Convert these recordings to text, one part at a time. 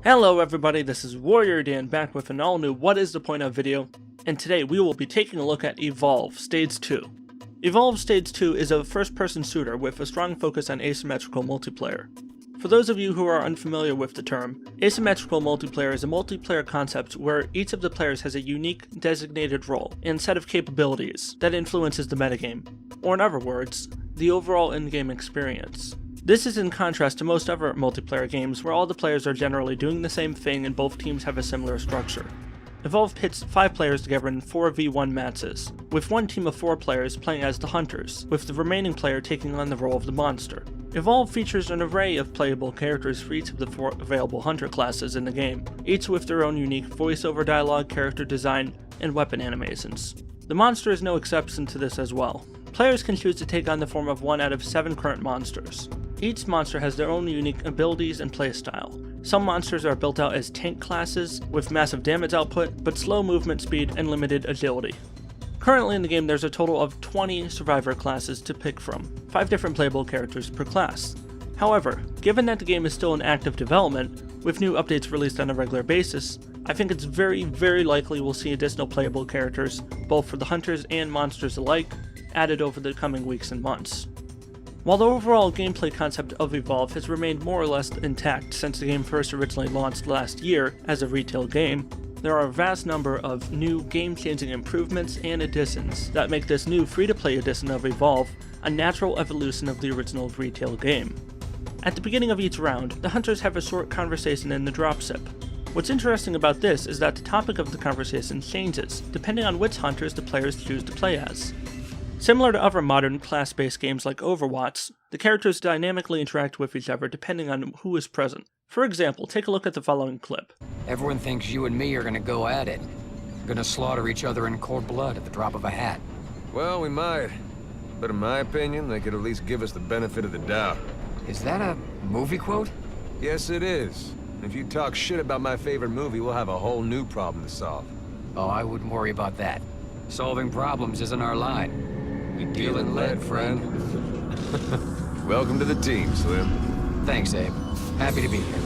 Hello everybody, this is WarriorDan back with an all-new What is the Point of video, and today we will be taking a look at Evolve Stage 2. Evolve Stage 2 is a first-person shooter with a strong focus on asymmetrical multiplayer. For those of you who are unfamiliar with the term, asymmetrical multiplayer is a multiplayer concept where each of the players has a unique, designated role and set of capabilities that influences the metagame, or in other words, the overall in-game experience. This is in contrast to most other multiplayer games where all the players are generally doing the same thing and both teams have a similar structure. Evolve pits 5 players together in 4v1 matches, with one team of 4 players playing as the Hunters, with the remaining player taking on the role of the Monster. Evolve features an array of playable characters for each of the 4 available Hunter classes in the game, each with their own unique voiceover dialogue, character design, and weapon animations. The Monster is no exception to this as well. Players can choose to take on the form of 1 out of 7 current monsters. Each monster has their own unique abilities and playstyle. Some monsters are built out as tank classes, with massive damage output, but slow movement speed and limited agility. Currently in the game there's a total of 20 survivor classes to pick from, 5 different playable characters per class. However, given that the game is still in active development, with new updates released on a regular basis, I think it's very likely we'll see additional playable characters, both for the Hunters and monsters alike, added over the coming weeks and months. While the overall gameplay concept of Evolve has remained more or less intact since the game first originally launched last year as a retail game, there are a vast number of new game-changing improvements and additions that make this new free-to-play edition of Evolve a natural evolution of the original retail game. At the beginning of each round, the Hunters have a short conversation in the dropship. What's interesting about this is that the topic of the conversation changes depending on which Hunters the players choose to play as. Similar to other modern class-based games like Overwatch, the characters dynamically interact with each other depending on who is present. For example, take a look at the following clip. Everyone thinks you and me are gonna go at it. Gonna slaughter each other in cold blood at the drop of a hat. Well, we might. But in my opinion, they could at least give us the benefit of the doubt. Is that a movie quote? Yes, it is. If you talk shit about my favorite movie, we'll have a whole new problem to solve. Oh, I wouldn't worry about that. Solving problems isn't our line. We deal in lead, friend. Welcome to the team, Slim. Thanks, Abe. Happy to be here.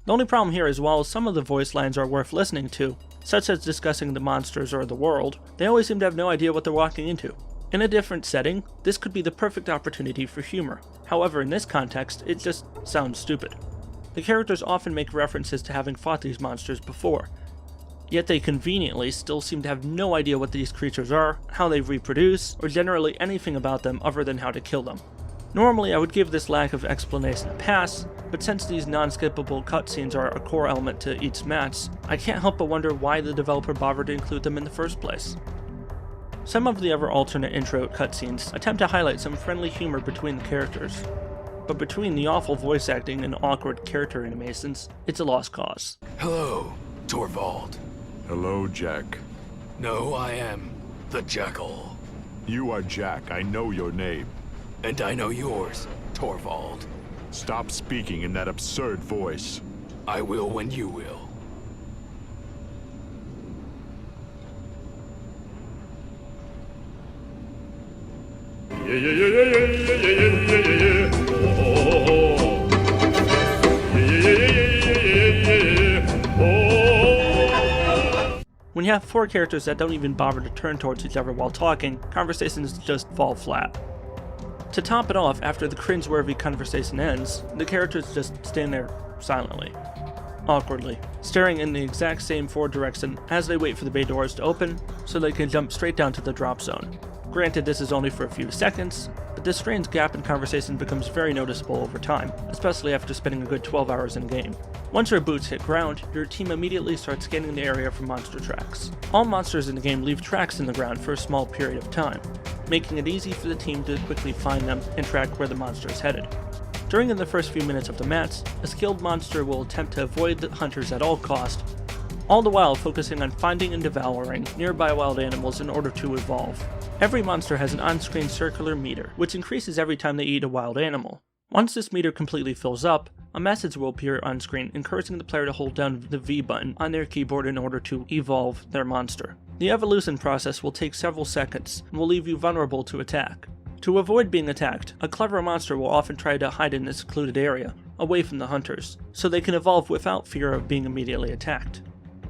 The only problem here is while some of the voice lines are worth listening to, such as discussing the monsters or the world, they always seem to have no idea what they're walking into. In a different setting, this could be the perfect opportunity for humor. However, in this context, it just sounds stupid. The characters often make references to having fought these monsters before, yet they conveniently still seem to have no idea what these creatures are, how they reproduce, or generally anything about them other than how to kill them. Normally I would give this lack of explanation a pass, but since these non-skippable cutscenes are a core element to each match, I can't help but wonder why the developer bothered to include them in the first place. Some of the other alternate intro cutscenes attempt to highlight some friendly humor between the characters, but between the awful voice acting and awkward character animations, it's a lost cause. Hello, Torvald. Hello, Jack. No, I am the Jackal. You are Jack. I know your name. And I know yours, Torvald. Stop speaking in that absurd voice. I will when you will. When you have 4 characters that don't even bother to turn towards each other while talking, conversations just fall flat. To top it off, after the cringeworthy conversation ends, the characters just stand there silently, awkwardly, staring in the exact same forward direction as they wait for the bay doors to open so they can jump straight down to the drop zone. Granted, this is only for a few seconds, but this strange gap in conversation becomes very noticeable over time, especially after spending a good 12 hours in game. Once your boots hit ground, your team immediately starts scanning the area for monster tracks. All monsters in the game leave tracks in the ground for a small period of time, making it easy for the team to quickly find them and track where the monster is headed. During the first few minutes of the match, a skilled monster will attempt to avoid the hunters at all costs, all the while focusing on finding and devouring nearby wild animals in order to evolve. Every monster has an on-screen circular meter, which increases every time they eat a wild animal. Once this meter completely fills up, a message will appear on screen encouraging the player to hold down the V button on their keyboard in order to evolve their monster. The evolution process will take several seconds and will leave you vulnerable to attack. To avoid being attacked, a clever monster will often try to hide in a secluded area, away from the hunters, so they can evolve without fear of being immediately attacked.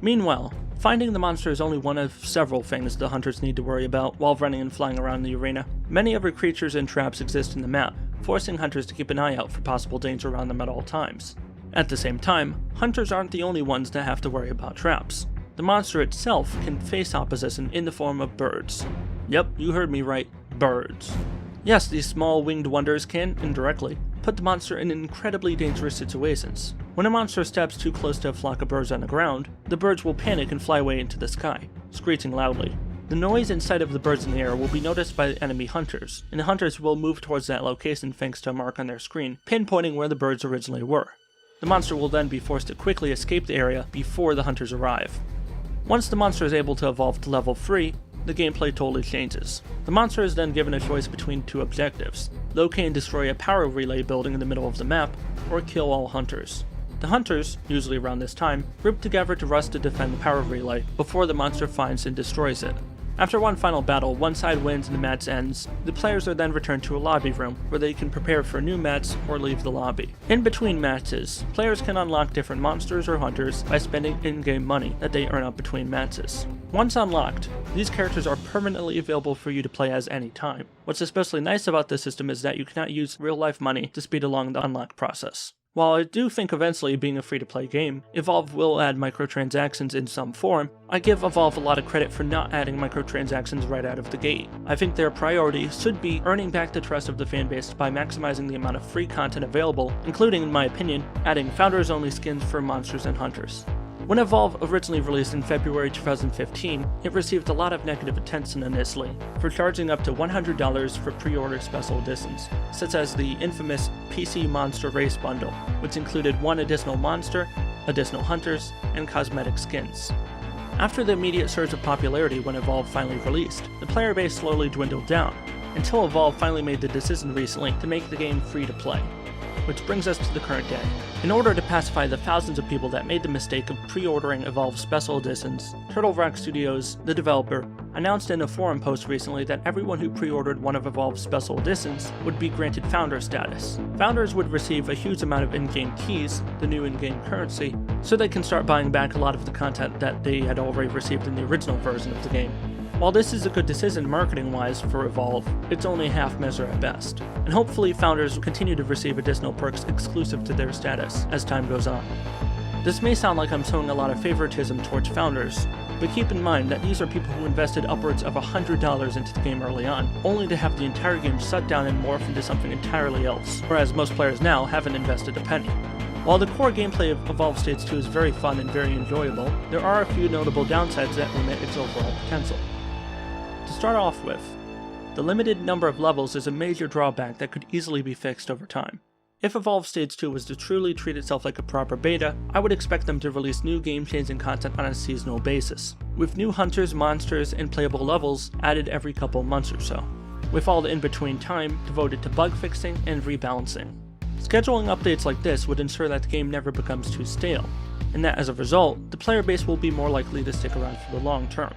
Meanwhile, finding the monster is only one of several things the hunters need to worry about while running and flying around the arena. Many other creatures and traps exist in the map, forcing hunters to keep an eye out for possible danger around them at all times. At the same time, hunters aren't the only ones that have to worry about traps. The monster itself can face opposition in the form of birds. Yep, you heard me right, birds. Yes, these small winged wonders can, indirectly, put the monster in incredibly dangerous situations. When a monster steps too close to a flock of birds on the ground, the birds will panic and fly away into the sky, screeching loudly. The noise and sight of the birds in the air will be noticed by enemy hunters, and the hunters will move towards that location thanks to a mark on their screen, pinpointing where the birds originally were. The monster will then be forced to quickly escape the area before the hunters arrive. Once the monster is able to evolve to level 3, the gameplay totally changes. The monster is then given a choice between two objectives: locate and destroy a power relay building in the middle of the map, or kill all hunters. The hunters, usually around this time, group together to rush to defend the power relay before the monster finds and destroys it. After one final battle, one side wins and the match ends. The players are then returned to a lobby room where they can prepare for a new match or leave the lobby. In between matches, players can unlock different monsters or hunters by spending in-game money that they earn up between matches. Once unlocked, these characters are permanently available for you to play as any time. What's especially nice about this system is that you cannot use real-life money to speed along the unlock process. While I do think eventually, being a free-to-play game, Evolve will add microtransactions in some form, I give Evolve a lot of credit for not adding microtransactions right out of the gate. I think their priority should be earning back the trust of the fanbase by maximizing the amount of free content available, including, in my opinion, adding founders-only skins for monsters and hunters. When Evolve originally released in February 2015, it received a lot of negative attention initially for charging up to $100 for pre-order special editions, such as the infamous PC Monster Race bundle, which included one additional monster, additional hunters, and cosmetic skins. After the immediate surge of popularity when Evolve finally released, the player base slowly dwindled down, until Evolve finally made the decision recently to make the game free to play. Which brings us to the current day. In order to pacify the thousands of people that made the mistake of pre-ordering Evolve special editions, Turtle Rock Studios, the developer, announced in a forum post recently that everyone who pre-ordered one of Evolve's special editions would be granted founder status. Founders would receive a huge amount of in-game keys, the new in-game currency, so they can start buying back a lot of the content that they had already received in the original version of the game. While this is a good decision marketing-wise for Evolve, it's only half measure at best, and hopefully founders will continue to receive additional perks exclusive to their status as time goes on. This may sound like I'm showing a lot of favoritism towards founders, but keep in mind that these are people who invested upwards of $100 into the game early on, only to have the entire game shut down and morph into something entirely else, whereas most players now haven't invested a penny. While the core gameplay of Evolve Stage 2 is very fun and very enjoyable, there are a few notable downsides that limit its overall potential. To start off with, the limited number of levels is a major drawback that could easily be fixed over time. If Evolve Stage 2 was to truly treat itself like a proper beta, I would expect them to release new game-changing content on a seasonal basis, with new hunters, monsters, and playable levels added every couple months or so, with all the in-between time devoted to bug fixing and rebalancing. Scheduling updates like this would ensure that the game never becomes too stale, and that as a result, the player base will be more likely to stick around for the long term.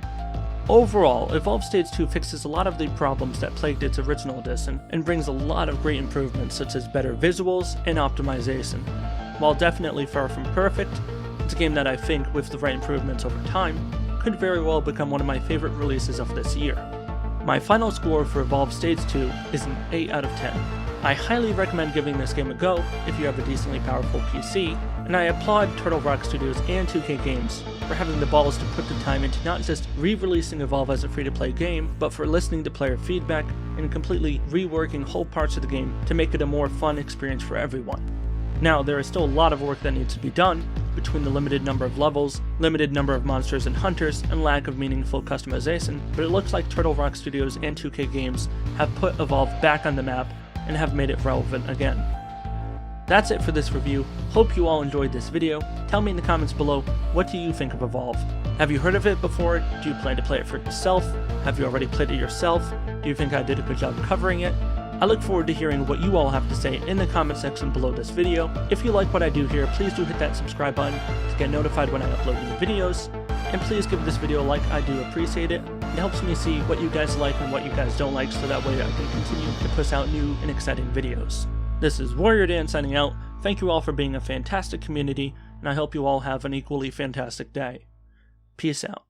Overall, Evolve Stage 2 fixes a lot of the problems that plagued its original edition, and brings a lot of great improvements such as better visuals and optimization. While definitely far from perfect, it's a game that I think, with the right improvements over time, could very well become one of my favorite releases of this year. My final score for Evolve Stage 2 is an 8 out of 10. I highly recommend giving this game a go if you have a decently powerful PC, and I applaud Turtle Rock Studios and 2K Games for having the balls to put the time into not just re-releasing Evolve as a free-to-play game, but for listening to player feedback and completely reworking whole parts of the game to make it a more fun experience for everyone. Now, there is still a lot of work that needs to be done, between the limited number of levels, limited number of monsters and hunters, and lack of meaningful customization, but it looks like Turtle Rock Studios and 2K Games have put Evolve back on the map and have made it relevant again. That's it for this review. Hope you all enjoyed this video. Tell me in the comments below, what do you think of Evolve? Have you heard of it before? Do you plan to play it for yourself? Have you already played it yourself? Do you think I did a good job covering it? I look forward to hearing what you all have to say in the comment section below this video. If you like what I do here, please do hit that subscribe button to get notified when I upload new videos. And please give this video a like, I do appreciate it. It helps me see what you guys like and what you guys don't like, so that way I can continue to push out new and exciting videos. This is WarriorDan signing out. Thank you all for being a fantastic community, and I hope you all have an equally fantastic day. Peace out.